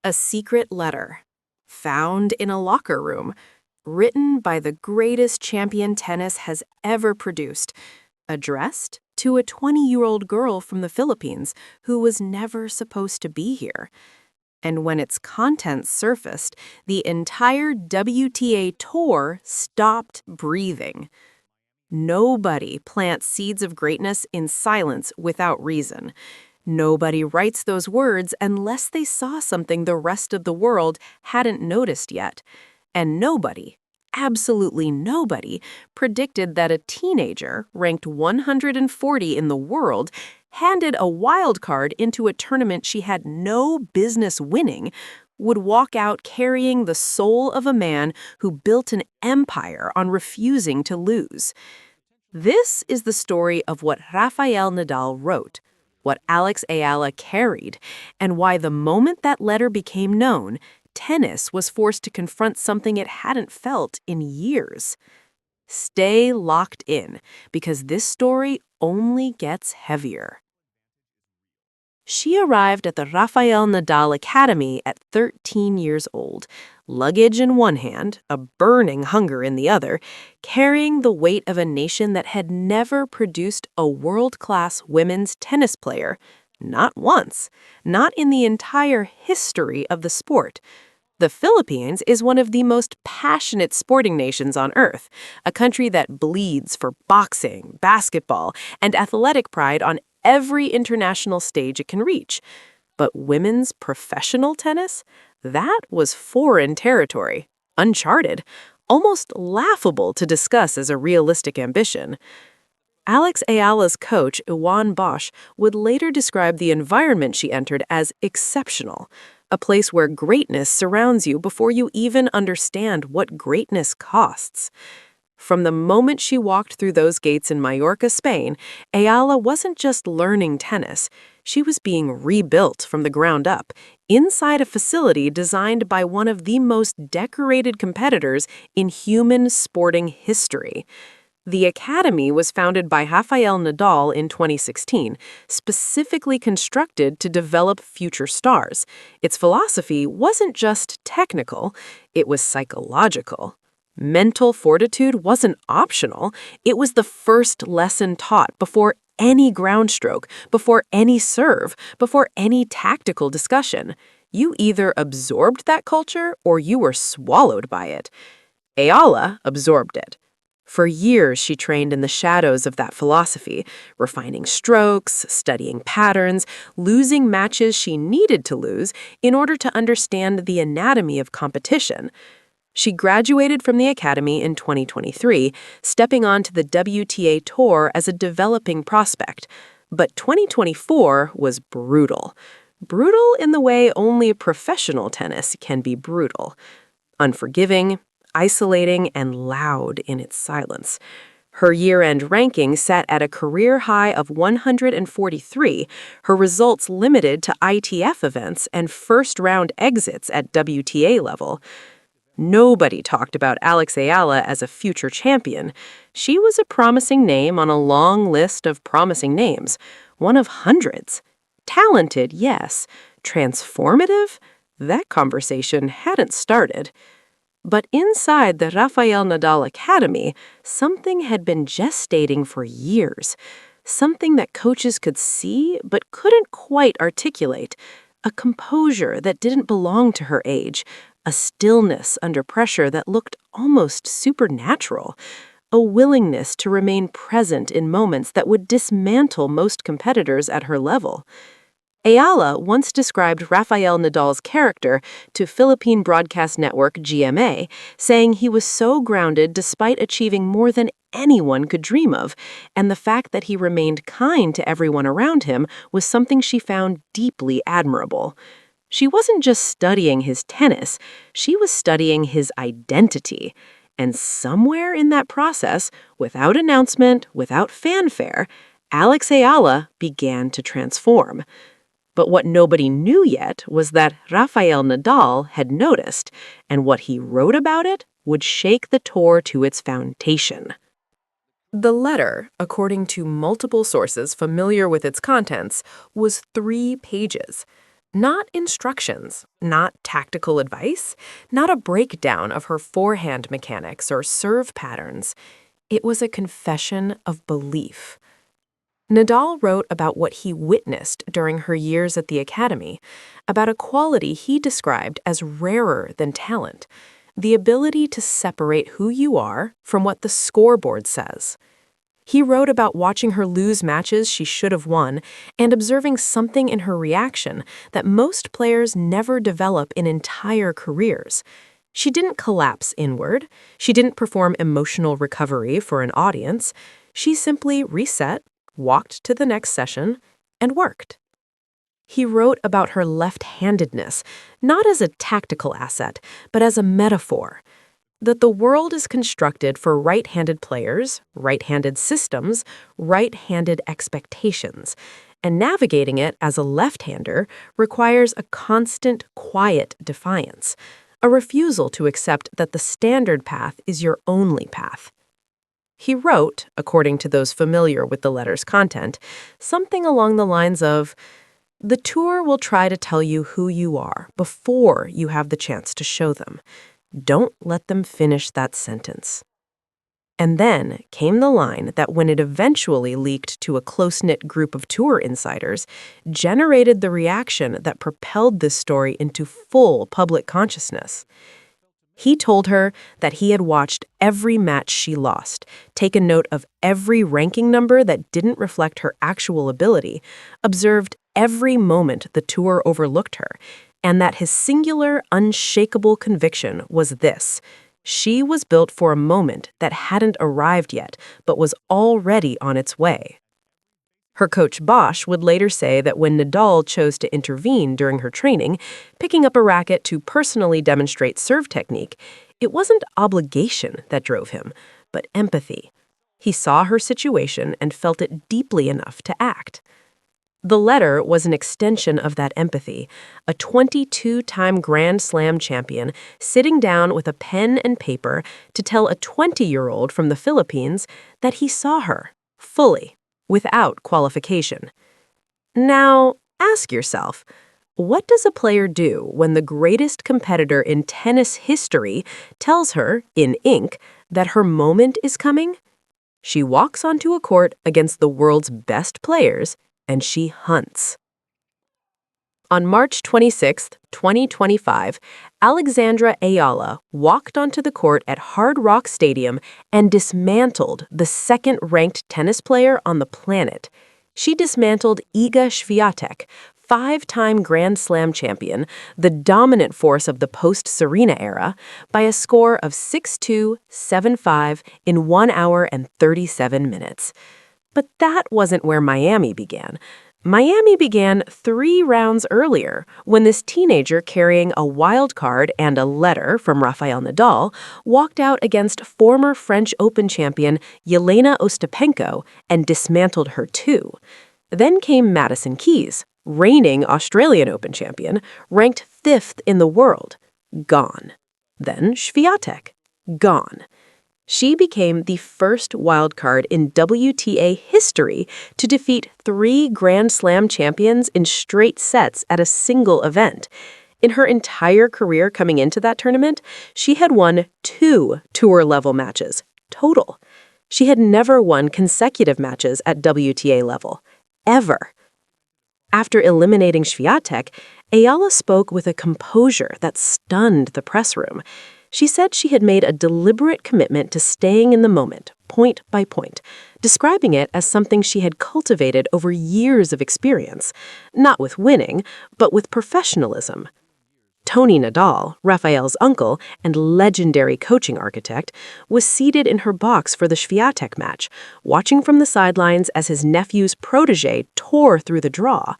A secret letter, found in a locker room, written by the greatest champion tennis has ever produced, addressed to a 20-year-old girl from the Philippines who was never supposed to be here. And when its contents surfaced, the entire WTA tour stopped breathing. Nobody plants seeds of greatness in silence without reason. Nobody writes those words unless they saw something the rest of the world hadn't noticed yet. And nobody, absolutely nobody, predicted that a teenager ranked 140 in the world handed a wild card into a tournament she had no business winning, would walk out carrying the soul of a man who built an empire on refusing to lose. This is the story of what Rafael Nadal wrote, what Eala carried, and why the moment that letter became known, tennis was forced to confront something it hadn't felt in years. Stay locked in, because this story only gets heavier. She arrived at the Rafael Nadal Academy at 13 years old, luggage in one hand, a burning hunger in the other, carrying the weight of a nation that had never produced a world-class women's tennis player, not once, not in the entire history of the sport. The Philippines is one of the most passionate sporting nations on earth, a country that bleeds for boxing, basketball, and athletic pride on every international stage it can reach. But women's professional tennis? That was foreign territory, uncharted, almost laughable to discuss as a realistic ambition. Eala's coach, Iwan Bosch, would later describe the environment she entered as exceptional, a place where greatness surrounds you before you even understand what greatness costs. From the moment she walked through those gates in Mallorca, Spain, Eala wasn't just learning tennis. She was being rebuilt from the ground up, inside a facility designed by one of the most decorated competitors in human sporting history. The academy was founded by Rafael Nadal in 2016, specifically constructed to develop future stars. Its philosophy wasn't just technical, it was psychological. Mental fortitude wasn't optional. It was the first lesson taught before any ground stroke, before any serve, before any tactical discussion. You either absorbed that culture or you were swallowed by it. Eala absorbed it. For years, she trained in the shadows of that philosophy, refining strokes, studying patterns, losing matches she needed to lose in order to understand the anatomy of competition. She graduated from the academy in 2023, stepping onto the WTA tour as a developing prospect. But 2024 was brutal. Brutal in the way only professional tennis can be brutal. Unforgiving, isolating, and loud in its silence. Her year-end ranking set at a career high of 143, her results limited to ITF events and first-round exits at WTA level. Nobody talked about Eala as a future champion. She was a promising name on a long list of promising names, one of hundreds. Talented, yes. Transformative? That conversation hadn't started. But inside the Rafael Nadal Academy, something had been gestating for years. Something that coaches could see but couldn't quite articulate. A composure that didn't belong to her age. A stillness under pressure that looked almost supernatural. A willingness to remain present in moments that would dismantle most competitors at her level. Eala once described Rafael Nadal's character to Philippine Broadcast Network GMA, saying he was so grounded despite achieving more than anyone could dream of, and the fact that he remained kind to everyone around him was something she found deeply admirable. She wasn't just studying his tennis, she was studying his identity. And somewhere in that process, without announcement, without fanfare, Eala began to transform. But what nobody knew yet was that Rafael Nadal had noticed, and what he wrote about it would shake the tour to its foundation. The letter, according to multiple sources familiar with its contents, was 3 pages. Not instructions, not tactical advice, not a breakdown of her forehand mechanics or serve patterns. It was a confession of belief. Nadal wrote about what he witnessed during her years at the academy, about a quality he described as rarer than talent, the ability to separate who you are from what the scoreboard says. He wrote about watching her lose matches she should have won and observing something in her reaction that most players never develop in entire careers. She didn't collapse inward. She didn't perform emotional recovery for an audience. She simply reset, walked to the next session, and worked. He wrote about her left-handedness, not as a tactical asset, but as a metaphor. That the world is constructed for right-handed players, right-handed systems, right-handed expectations, and navigating it as a left-hander requires a constant, quiet defiance, a refusal to accept that the standard path is your only path. He wrote, according to those familiar with the letter's content, something along the lines of, "The tour will try to tell you who you are before you have the chance to show them. Don't let them finish that sentence." And then came the line that, when it eventually leaked to a close-knit group of tour insiders, generated the reaction that propelled this story into full public consciousness. He told her that he had watched every match she lost, taken note of every ranking number that didn't reflect her actual ability, observed every moment the tour overlooked her, and that his singular, unshakable conviction was this: she was built for a moment that hadn't arrived yet, but was already on its way. Her coach Bosch would later say that when Nadal chose to intervene during her training, picking up a racket to personally demonstrate serve technique, it wasn't obligation that drove him, but empathy. He saw her situation and felt it deeply enough to act. The letter was an extension of that empathy, a 22-time Grand Slam champion sitting down with a pen and paper to tell a 20-year-old from the Philippines that he saw her, fully, without qualification. Now, ask yourself, what does a player do when the greatest competitor in tennis history tells her, in ink, that her moment is coming? She walks onto a court against the world's best players, and she hunts. On March 26, 2025, Alexandra Eala walked onto the court at Hard Rock Stadium and dismantled the second-ranked tennis player on the planet. She dismantled Iga Swiatek, 5-time Grand Slam champion, the dominant force of the post-Serena era, by a score of 6-2, 7-5 in 1 hour and 37 minutes. But that wasn't where Miami began. Miami began 3 rounds earlier, when this teenager carrying a wild card and a letter from Rafael Nadal walked out against former French Open champion Jelena Ostapenko and dismantled her too. Then came Madison Keys, reigning Australian Open champion, ranked 5th in the world. Gone. Then Swiatek. Gone. She became the first wildcard in WTA history to defeat 3 Grand Slam champions in straight sets at a single event. In her entire career coming into that tournament, she had won 2 tour-level matches, total. She had never won consecutive matches at WTA level, ever. After eliminating Swiatek, Eala spoke with a composure that stunned the press room. She said she had made a deliberate commitment to staying in the moment, point by point, describing it as something she had cultivated over years of experience, not with winning, but with professionalism. Tony Nadal, Rafael's uncle and legendary coaching architect, was seated in her box for the Swiatek match, watching from the sidelines as his nephew's protege tore through the draw.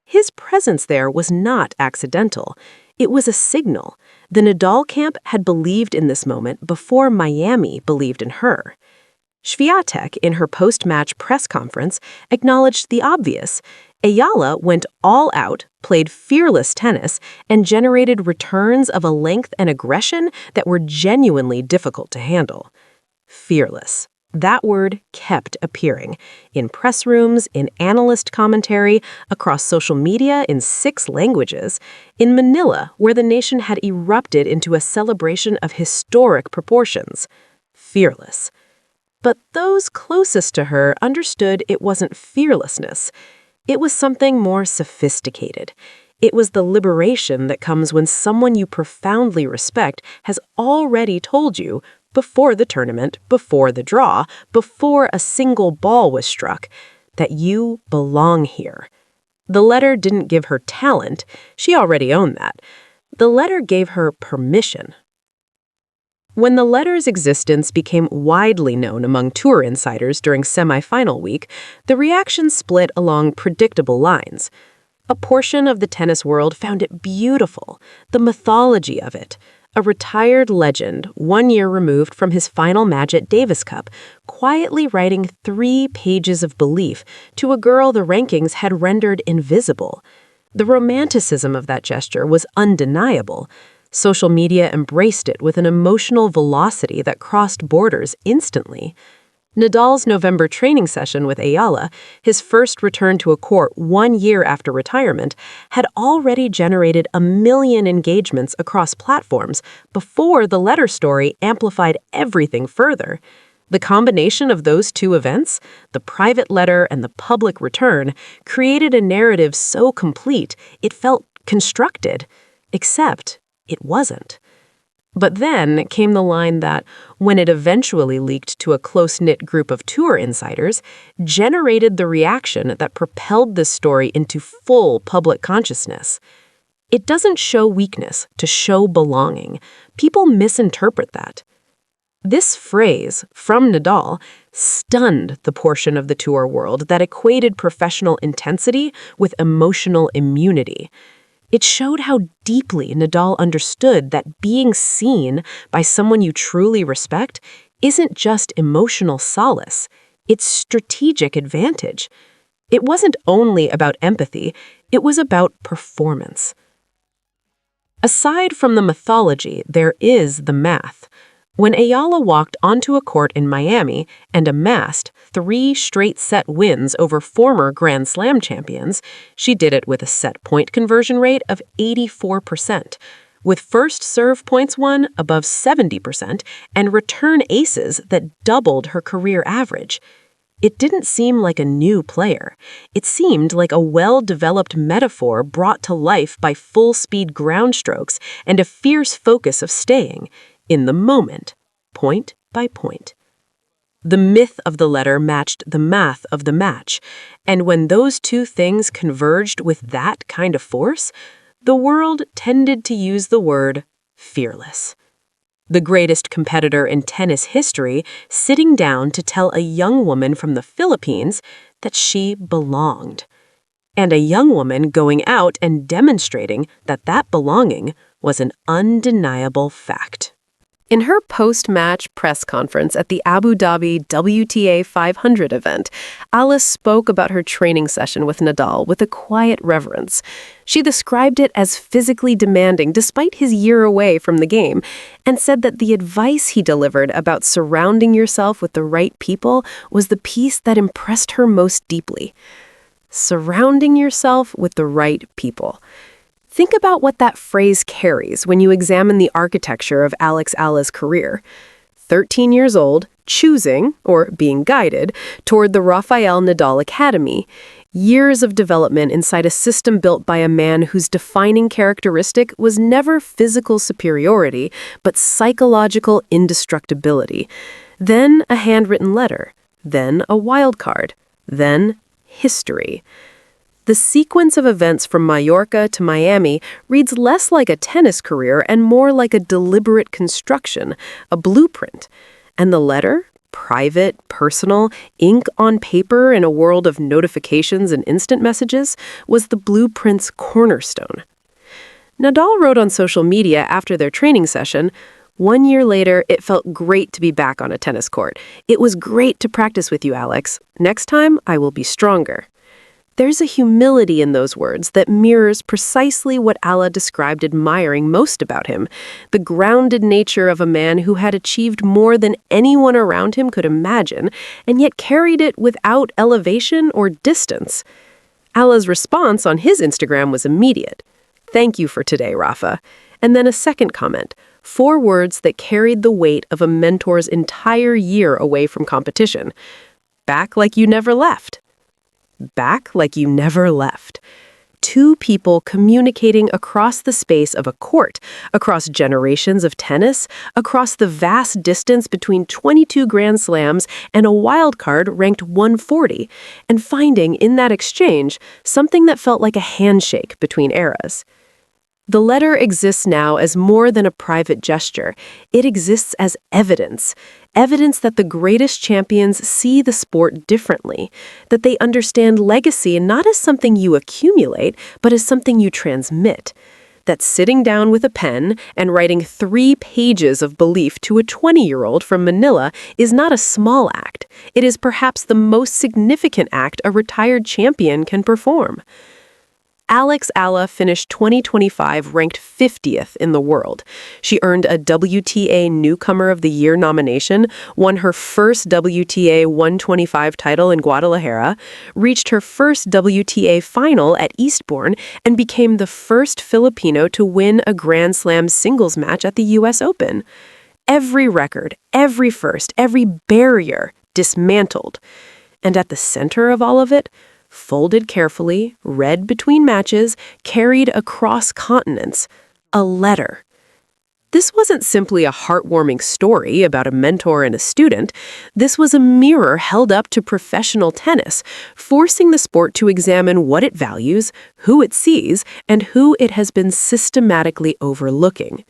His presence there was not accidental. It was a signal. The Nadal camp had believed in this moment before Miami believed in her. Swiatek, in her post-match press conference, acknowledged the obvious. Eala went all out, played fearless tennis, and generated returns of a length and aggression that were genuinely difficult to handle. Fearless. That word kept appearing in press rooms, in analyst commentary, across social media in 6 languages, in Manila, where the nation had erupted into a celebration of historic proportions. Fearless. But those closest to her understood it wasn't fearlessness. It was something more sophisticated. It was the liberation that comes when someone you profoundly respect has already told you, before the tournament, before the draw, before a single ball was struck, that you belong here. The letter didn't give her talent. She already owned that. The letter gave her permission. When the letter's existence became widely known among tour insiders during semifinal week, the reaction split along predictable lines. A portion of the tennis world found it beautiful, the mythology of it. A retired legend, 1 year removed from his final match at Davis Cup, quietly writing 3 pages of belief to a girl the rankings had rendered invisible. The romanticism of that gesture was undeniable. Social media embraced it with an emotional velocity that crossed borders instantly. Nadal's November training session with Eala, his first return to a court 1 year after retirement, had already generated 1 million engagements across platforms before the letter story amplified everything further. The combination of those 2 events, the private letter and the public return, created a narrative so complete it felt constructed. Except it wasn't. But then came the line that, when it eventually leaked to a close-knit group of tour insiders, generated the reaction that propelled this story into full public consciousness. It doesn't show weakness to show belonging. People misinterpret that. This phrase, from Nadal, stunned the portion of the tour world that equated professional intensity with emotional immunity. It showed how deeply Nadal understood that being seen by someone you truly respect isn't just emotional solace, it's strategic advantage. It wasn't only about empathy, it was about performance. Aside from the mythology, there is the math. When Eala walked onto a court in Miami and amassed 3 straight-set wins over former Grand Slam champions, she did it with a set-point conversion rate of 84%, with first serve points won above 70% and return aces that doubled her career average. It didn't seem like a new player. It seemed like a well-developed metaphor brought to life by full-speed ground strokes and a fierce focus of staying in the moment, point by point. The myth of the letter matched the math of the match, and when those 2 things converged with that kind of force, the world tended to use the word fearless. The greatest competitor in tennis history sitting down to tell a young woman from the Philippines that she belonged. And a young woman going out and demonstrating that that belonging was an undeniable fact. In her post-match press conference at the Abu Dhabi WTA 500 event, Alice spoke about her training session with Nadal with a quiet reverence. She described it as physically demanding despite his year away from the game, and said that the advice he delivered about surrounding yourself with the right people was the piece that impressed her most deeply. Surrounding yourself with the right people. Think about what that phrase carries when you examine the architecture of Alex Eala's career. 13 years old, choosing, or being guided, toward the Rafael Nadal Academy. Years of development inside a system built by a man whose defining characteristic was never physical superiority, but psychological indestructibility. Then a handwritten letter. Then a wild card. Then history. The sequence of events from Mallorca to Miami reads less like a tennis career and more like a deliberate construction, a blueprint. And the letter, private, personal, ink on paper in a world of notifications and instant messages, was the blueprint's cornerstone. Nadal wrote on social media after their training session, "1 year later, it felt great to be back on a tennis court. It was great to practice with you, Alex. Next time, I will be stronger." There's a humility in those words that mirrors precisely what Eala described admiring most about him, the grounded nature of a man who had achieved more than anyone around him could imagine, and yet carried it without elevation or distance. Eala's response on his Instagram was immediate. "Thank you for today, Rafa." And then a second comment, 4 words that carried the weight of a mentor's entire year away from competition. "Back like you never left." Back like you never left. 2 people communicating across the space of a court, across generations of tennis, across the vast distance between 22 Grand Slams and a wild card ranked 140, and finding in that exchange something that felt like a handshake between eras. The letter exists now as more than a private gesture. It exists as evidence. Evidence that the greatest champions see the sport differently, that they understand legacy not as something you accumulate, but as something you transmit. That sitting down with a pen and writing 3 pages of belief to a 20-year-old from Manila is not a small act. It is perhaps the most significant act a retired champion can perform. Eala finished 2025 ranked 50th in the world. She earned a WTA Newcomer of the Year nomination, won her first WTA 125 title in Guadalajara, reached her first WTA final at Eastbourne, and became the first Filipino to win a Grand Slam singles match at the US Open. Every record, every first, every barrier dismantled. And at the center of all of it, folded carefully, read between matches, carried across continents, a letter. This wasn't simply a heartwarming story about a mentor and a student. This was a mirror held up to professional tennis, forcing the sport to examine what it values, who it sees, and who it has been systematically overlooking.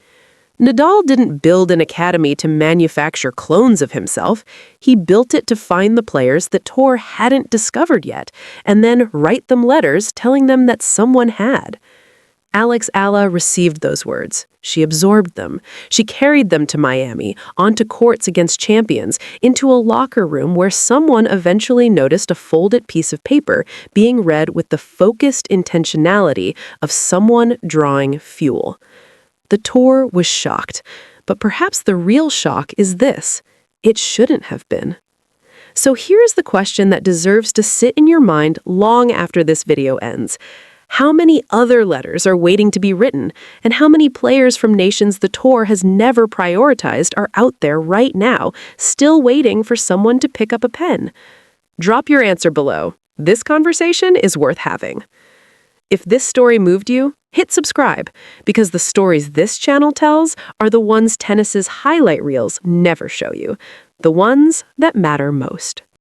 Nadal didn't build an academy to manufacture clones of himself. He built it to find the players that Tour hadn't discovered yet, and then write them letters telling them that someone had. Eala received those words. She absorbed them. She carried them to Miami, onto courts against champions, into a locker room where someone eventually noticed a folded piece of paper being read with the focused intentionality of someone drawing fuel. The Tour was shocked, but perhaps the real shock is this: it shouldn't have been. So here's the question that deserves to sit in your mind long after this video ends. How many other letters are waiting to be written, and how many players from nations the Tour has never prioritized are out there right now, still waiting for someone to pick up a pen? Drop your answer below. This conversation is worth having. If this story moved you, hit subscribe, because the stories this channel tells are the ones tennis's highlight reels never show you, the ones that matter most.